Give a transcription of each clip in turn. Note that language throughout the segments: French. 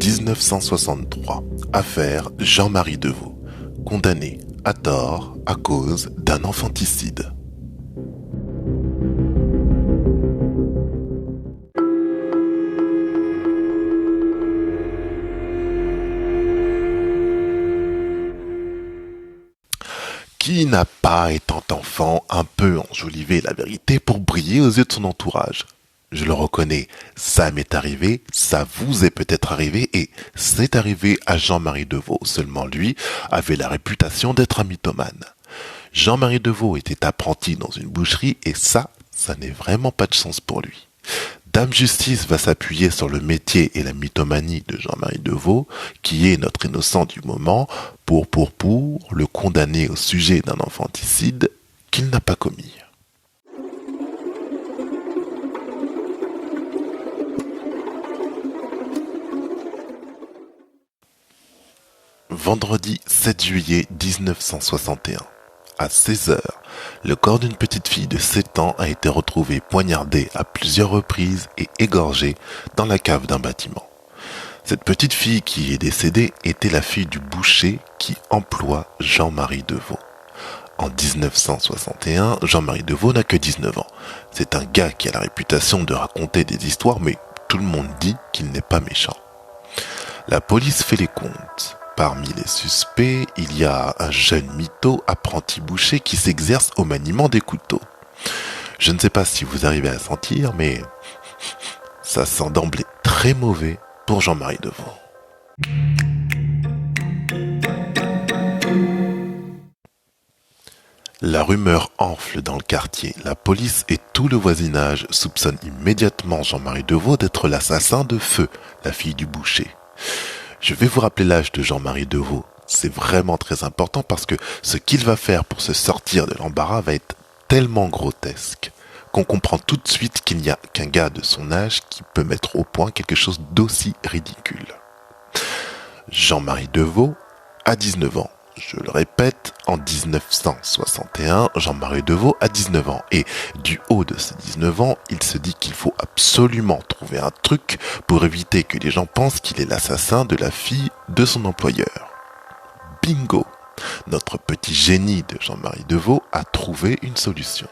1963. Affaire Jean-Marie Deveau. Condamné à tort à cause d'un infanticide. Qui n'a pas, étant enfant, un peu enjolivé la vérité pour briller aux yeux de son entourage? Je le reconnais, ça m'est arrivé, ça vous est peut-être arrivé, et c'est arrivé à Jean-Marie Deveau. Seulement lui avait la réputation d'être un mythomane. Jean-Marie Deveau était apprenti dans une boucherie, et ça n'est vraiment pas de chance pour lui. Dame Justice va s'appuyer sur le métier et la mythomanie de Jean-Marie Deveau, qui est notre innocent du moment, pour le condamner au sujet d'un infanticide qu'il n'a pas commis. Vendredi 7 juillet 1961. À 16 heures, le corps d'une petite fille de 7 ans a été retrouvé poignardé à plusieurs reprises et égorgé dans la cave d'un bâtiment. Cette petite fille qui est décédée était la fille du boucher qui emploie Jean-Marie Deveau. En 1961, Jean-Marie Deveau n'a que 19 ans. C'est un gars qui a la réputation de raconter des histoires, mais tout le monde dit qu'il n'est pas méchant. La police fait les comptes. Parmi les suspects, il y a un jeune mytho apprenti boucher qui s'exerce au maniement des couteaux. Je ne sais pas si vous arrivez à sentir, mais ça sent d'emblée très mauvais pour Jean-Marie Deveau. La rumeur enfle dans le quartier. La police et tout le voisinage soupçonnent immédiatement Jean-Marie Deveau d'être l'assassin de Feu, la fille du boucher. Je vais vous rappeler l'âge de Jean-Marie Deveau. C'est vraiment très important parce que ce qu'il va faire pour se sortir de l'embarras va être tellement grotesque qu'on comprend tout de suite qu'il n'y a qu'un gars de son âge qui peut mettre au point quelque chose d'aussi ridicule. Jean-Marie Deveau a 19 ans. Je le répète, en 1961, Jean-Marie Deveau a 19 ans. Et du haut de ses 19 ans, il se dit qu'il faut absolument trouver un truc pour éviter que les gens pensent qu'il est l'assassin de la fille de son employeur. Bingo! Notre petit génie de Jean-Marie Deveau a trouvé une solution.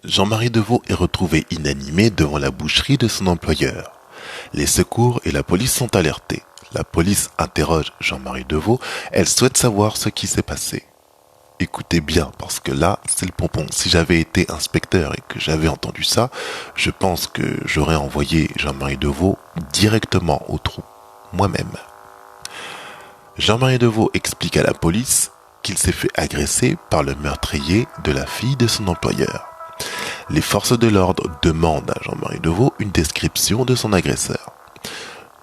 Jean-Marie Deveau est retrouvé inanimé devant la boucherie de son employeur. Les secours et la police sont alertés. La police interroge Jean-Marie Deveau. Elle souhaite savoir ce qui s'est passé. Écoutez bien, parce que là, c'est le pompon. Si j'avais été inspecteur et que j'avais entendu ça, je pense que j'aurais envoyé Jean-Marie Deveau directement au trou, moi-même. Jean-Marie Deveau explique à la police qu'il s'est fait agresser par le meurtrier de la fille de son employeur. Les forces de l'ordre demandent à Jean-Marie Deveau une description de son agresseur.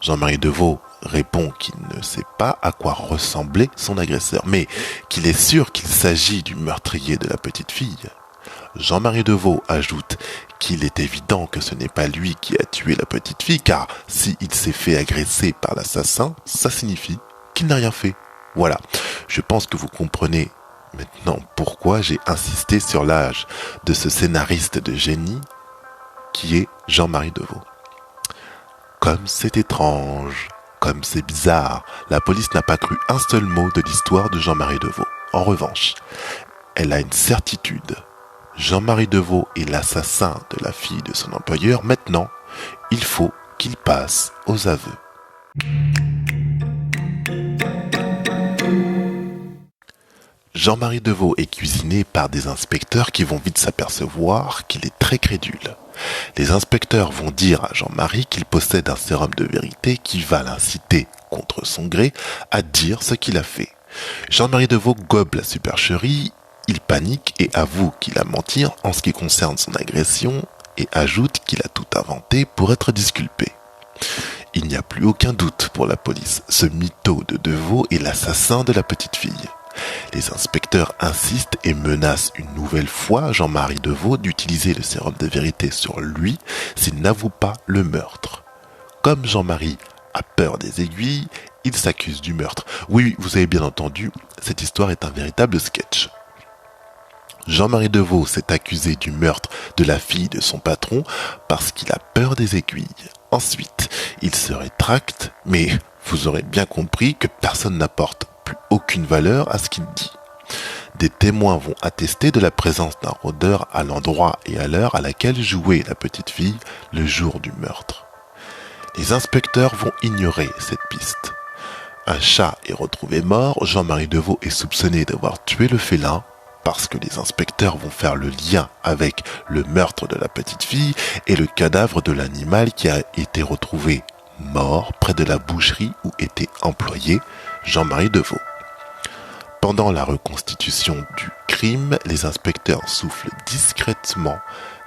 Jean-Marie Deveau répond qu'il ne sait pas à quoi ressemblait son agresseur, mais qu'il est sûr qu'il s'agit du meurtrier de la petite fille. Jean-Marie Deveau ajoute qu'il est évident que ce n'est pas lui qui a tué la petite fille, car s'il s'est fait agresser par l'assassin, ça signifie qu'il n'a rien fait. Voilà, je pense que vous comprenez maintenant pourquoi j'ai insisté sur l'âge de ce scénariste de génie qui est Jean-Marie Deveau. Comme c'est étrange, comme c'est bizarre, la police n'a pas cru un seul mot de l'histoire de Jean-Marie Deveau. En revanche, elle a une certitude. Jean-Marie Deveau est l'assassin de la fille de son employeur. Maintenant, il faut qu'il passe aux aveux. Jean-Marie Deveau est cuisiné par des inspecteurs qui vont vite s'apercevoir qu'il est très crédule. Les inspecteurs vont dire à Jean-Marie qu'il possède un sérum de vérité qui va l'inciter, contre son gré, à dire ce qu'il a fait. Jean-Marie Deveau gobe la supercherie, il panique et avoue qu'il a menti en ce qui concerne son agression et ajoute qu'il a tout inventé pour être disculpé. Il n'y a plus aucun doute pour la police, ce mytho de Deveau est l'assassin de la petite fille. Les inspecteurs insistent et menacent une nouvelle fois Jean-Marie Deveau d'utiliser le sérum de vérité sur lui s'il n'avoue pas le meurtre. Comme Jean-Marie a peur des aiguilles, il s'accuse du meurtre. Oui, vous avez bien entendu, cette histoire est un véritable sketch. Jean-Marie Deveau s'est accusé du meurtre de la fille de son patron parce qu'il a peur des aiguilles. Ensuite, il se rétracte, mais vous aurez bien compris que personne n'apporte plus aucune valeur à ce qu'il dit. Des témoins vont attester de la présence d'un rôdeur à l'endroit et à l'heure à laquelle jouait la petite fille le jour du meurtre. Les inspecteurs vont ignorer cette piste. Un chat est retrouvé mort, Jean-Marie Deveau est soupçonné d'avoir tué le félin parce que les inspecteurs vont faire le lien avec le meurtre de la petite fille et le cadavre de l'animal qui a été retrouvé mort près de la boucherie où était employé Jean-Marie Deveau. Pendant la reconstitution du crime, les inspecteurs soufflent discrètement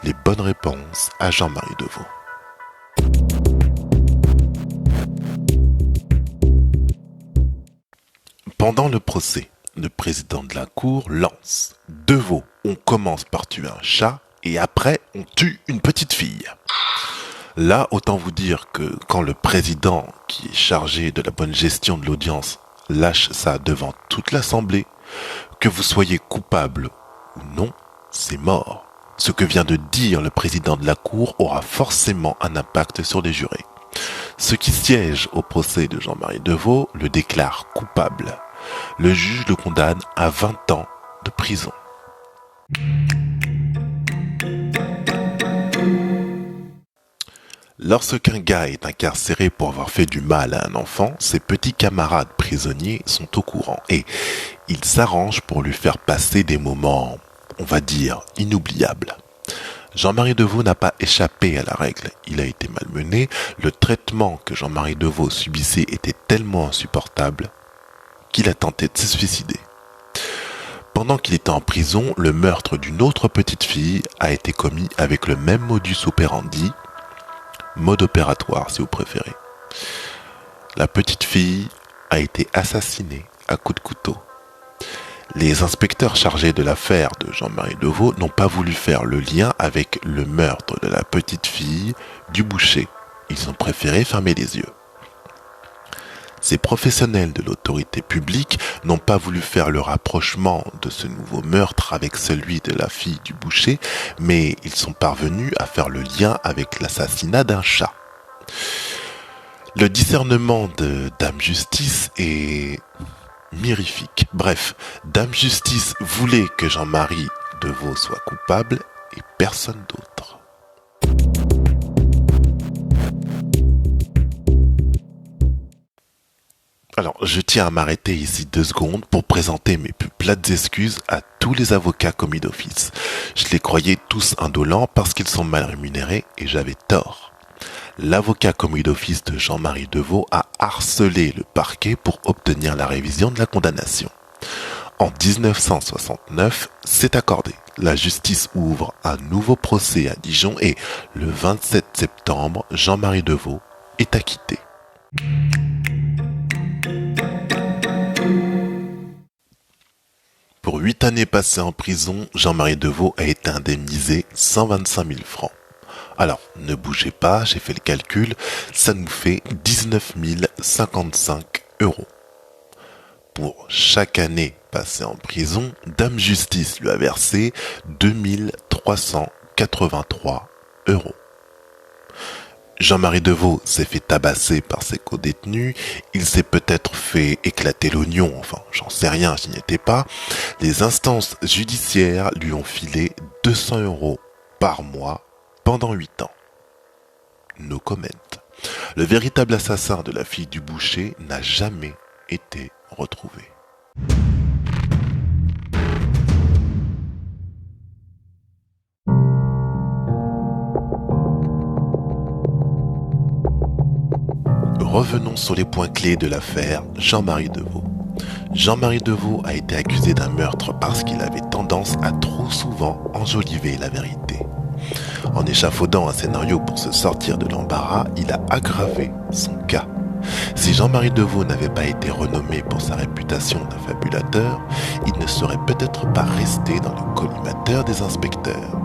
les bonnes réponses à Jean-Marie Deveau. Pendant le procès, le président de la cour lance « Deveau, on commence par tuer un chat et après on tue une petite fille ». Là, autant vous dire que quand le président, qui est chargé de la bonne gestion de l'audience, lâche ça devant toute l'assemblée, que vous soyez coupable ou non, c'est mort. Ce que vient de dire le président de la cour aura forcément un impact sur les jurés. Ceux qui siègent au procès de Jean-Marie Deveau le déclarent coupable. Le juge le condamne à 20 ans de prison. Lorsqu'un gars est incarcéré pour avoir fait du mal à un enfant, ses petits camarades prisonniers sont au courant et ils s'arrangent pour lui faire passer des moments, on va dire, inoubliables. Jean-Marie Deveau n'a pas échappé à la règle, il a été malmené, le traitement que Jean-Marie Deveau subissait était tellement insupportable qu'il a tenté de se suicider. Pendant qu'il était en prison, le meurtre d'une autre petite fille a été commis avec le même modus operandi, mode opératoire si vous préférez. La petite fille a été assassinée à coups de couteau. Les inspecteurs chargés de l'affaire de Jean-Marie Deveau n'ont pas voulu faire le lien avec le meurtre de la petite fille du boucher. Ils ont préféré fermer les yeux. Ces professionnels de l'autorité publique n'ont pas voulu faire le rapprochement de ce nouveau meurtre avec celui de la fille du boucher, mais ils sont parvenus à faire le lien avec l'assassinat d'un chat. Le discernement de Dame Justice est mirifique. Bref, Dame Justice voulait que Jean-Marie Deveau soit coupable et personne d'autre. Alors, je tiens à m'arrêter ici 2 secondes pour présenter mes plus plates excuses à tous les avocats commis d'office. Je les croyais tous indolents parce qu'ils sont mal rémunérés et j'avais tort. L'avocat commis d'office de Jean-Marie Deveau a harcelé le parquet pour obtenir la révision de la condamnation. En 1969, c'est accordé. La justice ouvre un nouveau procès à Dijon et le 27 septembre, Jean-Marie Deveau est acquitté. Pour 8 années passées en prison, Jean-Marie Deveau a été indemnisé 125 000 francs. Alors, ne bougez pas, j'ai fait le calcul, ça nous fait 19 055 euros. Pour chaque année passée en prison, Dame Justice lui a versé 2 383 euros. Jean-Marie Deveau s'est fait tabasser par ses co-détenus, il s'est peut-être fait éclater l'oignon, enfin j'en sais rien, j'y étais pas. Les instances judiciaires lui ont filé 200 euros par mois pendant 8 ans. No comment. Le véritable assassin de la fille du boucher n'a jamais été retrouvé. Revenons sur les points clés de l'affaire Jean-Marie Deveau. Jean-Marie Deveau a été accusé d'un meurtre parce qu'il avait tendance à trop souvent enjoliver la vérité. En échafaudant un scénario pour se sortir de l'embarras, il a aggravé son cas. Si Jean-Marie Deveau n'avait pas été renommé pour sa réputation d'affabulateur, il ne serait peut-être pas resté dans le collimateur des inspecteurs.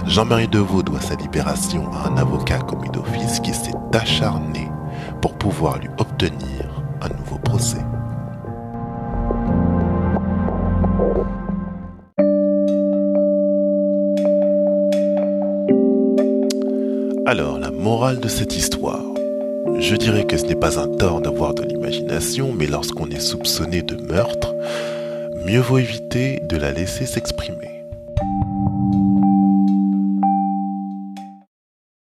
Jean-Marie Deveau doit sa libération à un avocat commis d'office qui s'est acharné pour pouvoir lui obtenir un nouveau procès. Alors, la morale de cette histoire. Je dirais que ce n'est pas un tort d'avoir de l'imagination, mais lorsqu'on est soupçonné de meurtre, mieux vaut éviter de la laisser s'exprimer.